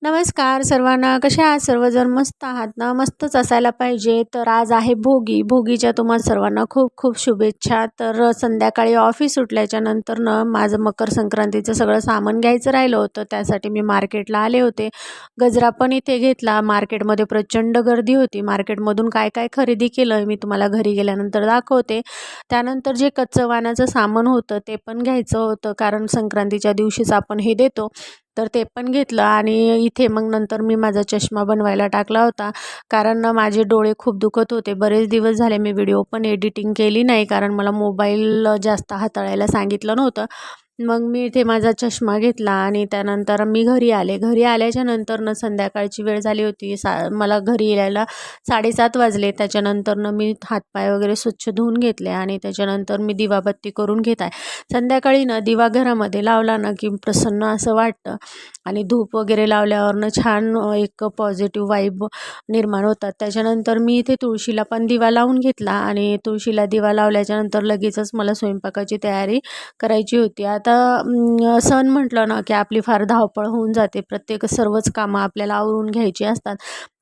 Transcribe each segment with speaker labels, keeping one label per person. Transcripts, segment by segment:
Speaker 1: नमस्कार सर्वांना, कशा आहात सर्वजण? मस्त आहात ना? मस्तच असायला पाहिजे. तर आज आहे भोगी. भोगीच्या तुम्हाला सर्वांना खूप खूप शुभेच्छा. तर संध्याकाळी ऑफिस सुटल्याच्या नंतर माझं मकर संक्रांतीचं सगळं सामान घ्यायचं राहिलं होतं. त्यासाठी मी मार्केटला आले होते. गजरा पण इथे घेतला. मार्केटमध्ये प्रचंड गर्दी होती. मार्केटमधून काय काय खरेदी केलं मी तुम्हाला घरी गेल्यानंतर दाखवते. त्यानंतर जे कच्चं वाणाचं सामान होतं ते पण घ्यायचं होतं, कारण संक्रांतीच्या दिवशीच आपण हे देतो. तर ते पण घेतलं आणि इथे मग नंतर मी माझा चष्मा बनवायला टाकला होता, कारण माझे डोळे खूप दुखत होते. बरेच दिवस झाले मी व्हिडिओ पण एडिटिंग केली नाही, कारण मला मोबाईल जास्त हाताळायला सांगितलं नव्हतं. मग मी इथे माझा चष्मा घेतला आणि त्यानंतर मी घरी आले. घरी आल्याच्या नंतर संध्याकाळची वेळ झाली होती. मला घरी यायला 7:30 वाजले. त्याच्यानंतर मी हातपाय वगैरे स्वच्छ धुवून घेतले आणि त्याच्यानंतर मी दिवाबत्ती करून घेत आहे. संध्याकाळी दिवा घरामध्ये लावला की प्रसन्न असं वाटतं आणि धूप वगैरे लावल्यावरनं छान एक पॉझिटिव्ह वाईब निर्माण होतात. त्याच्यानंतर मी इथे तुळशीला पण दिवा लावून घेतला आणि तुळशीला दिवा लावल्याच्यानंतर लगेचच मला स्वयंपाकाची तयारी करायची होती. आता सण म्हटलं की आपली फार धावपळ होऊन जाते. सर्वच कामं आपल्याला आवरून घ्यायची असतात.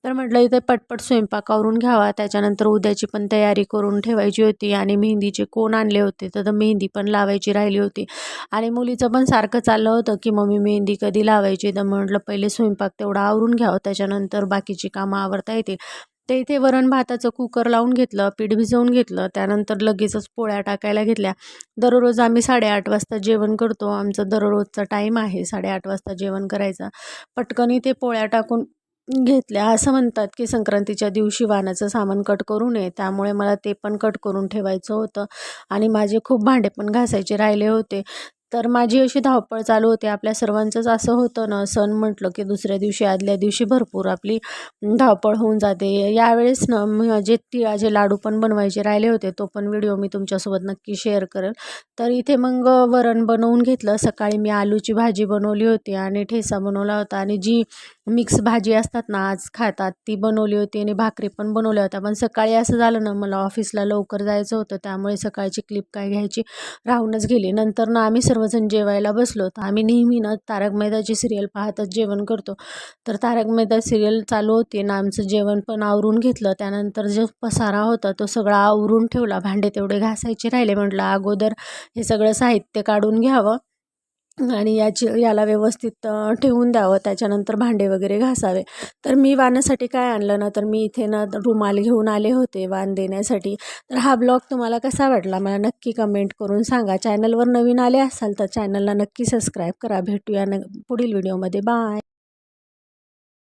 Speaker 1: तर म्हटलं इथे पटपट स्वयंपाक आवरून घ्यावा. त्याच्यानंतर उद्याची पण तयारी करून ठेवायची होती आणि मेहंदीचे कोण आणले होते, तर मेहंदी पण लावायची राहिली होती. आणि मुलीचं पण सारखं चाललं होतं की मम्मी मेहंदी कधी लावायची. तर म्हटलं पहिले स्वयंपाक तेवढा आवरून घ्यावं, त्याच्यानंतर बाकीची कामं आवरता येतील. ते इथे वरण भाताचं कुकर लावून घेतलं, पीठ भिजवून घेतलं. त्यानंतर लगेचच पोळ्या टाकायला घेतल्या. दररोज आम्ही 8:30 वाजता जेवण करतो. आमचा दररोजचा टाईम आहे 8:30 वाजता जेवण करायचा. पटकन इथे पोळ्या टाकून घेतल्या. असं म्हणतात की संक्रांतीच्या दिवशी वाणाचं सामान कट करू नये, त्यामुळे मला ते पण कट करून ठेवायचं होतं आणि माझे खूप भांडे पण घासायचे राहिले होते. तर माझी अशी धावपळ चालू होती. आपल्या सर्वांचंच असं होतं ना, सण म्हटलं की दुसऱ्या दिवशी आदल्या दिवशी भरपूर आपली धावपळ होऊन जाते. यावेळेस माझे तिळाचे लाडू पण बनवायचे राहिले होते. तो पण व्हिडिओ मी तुमच्यासोबत नक्की शेअर करेल. तर इथे मग वरण बनवून घेतलं. सकाळी मी आलूची भाजी बनवली होती आणि ठेचा बनवला होता आणि जी मिक्स भाजी असतात ना आज खातात ती बनवली होती आणि भाकरी पण बनवल्या होत्या. पण सकाळी असं झालं ना, मला ऑफिसला लवकर जायचं होतं, त्यामुळे सकाळची क्लिप काय घ्यायची राहूनच गेली. नंतर आम्ही सर्वजण जेवायला बसलो. तर आम्ही नेहमी तारक मेहताची सिरियल पाहतच जेवण करतो. तर तारक मेहता सिरियल चालू होती ना, आमचं जेवण पण आवरून घेतलं. त्यानंतर जो पसारा होता तो सगळा आवरून ठेवला. भांडे तेवढे घासायचे राहिले. म्हटलं अगोदर हे सगळं साहित्य काढून घ्यावं आणि याला व्यवस्थित ठेवून द्यावं. त्याच्यानंतर भांडे वगैरे घासावे. तर मी वाणासाठी काय आणलं ना, तर मी इथे रुमाल घेऊन आले होते वाण देण्यासाठी. तर हा ब्लॉग तुम्हाला कसा वाटला मला नक्की कमेंट करून सांगा. चॅनलवर नवीन आले असाल तर चॅनलला नक्की सबस्क्राईब करा. भेटूया पुढील व्हिडिओमध्ये. बाय.